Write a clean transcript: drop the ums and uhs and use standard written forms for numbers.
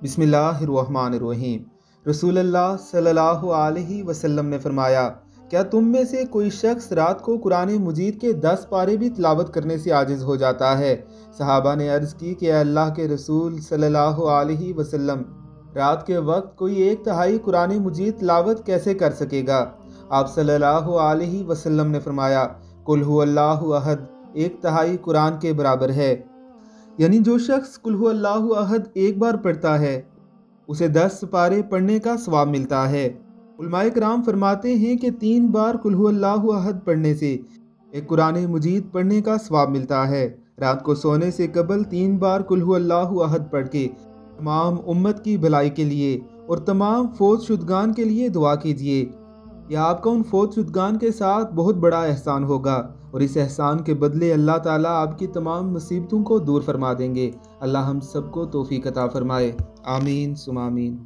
बिस्मिल्लाहिर्रहमानिर्रहीम। रसूल अल्लाह सल्लल्लाहु अलैहि वसल्लम ने फरमाया, क्या तुम में से कोई शख्स रात को कुरान मजीद के 10 पारे भी तिलावत करने से आजिज़ हो जाता है? सहाबा ने अर्ज़ की कि अल्लाह के रसूल सल्लल्लाहु अलैहि वसल्लम, रात के वक्त कोई 1/3 कुरान मजीद तिलावत कैसे कर सकेगा? आप सल्लल्लाहु अलैहि वसल्लम ने फरमाया, कुल हुवल्लाहु अहद 1/3 कुरान के बराबर है। यानी जो शख्स कुल हुवल्लाहु अहद एक बार पढ़ता है उसे 10 पारे पढ़ने का सवाब मिलता है। उलमाए कराम फरमाते हैं कि 3 बार कुल हुवल्लाहु अहद पढ़ने से एक कुरान मजीद पढ़ने का सवाब मिलता है। रात को सोने से कबल 3 बार कुल हुवल्लाहु अहद पढ़ के तमाम उम्मत की भलाई के लिए और तमाम फौज शुदगान के लिए दुआ कीजिए। यह आपका उन फौज शुदगान के साथ बहुत बड़ा एहसान होगा और इस एहसान के बदले अल्लाह ताला आपकी तमाम मुसीबतों को दूर फरमा देंगे। अल्लाह हम सबको तौफीक अता फरमाए। आमीन सुम आमीन।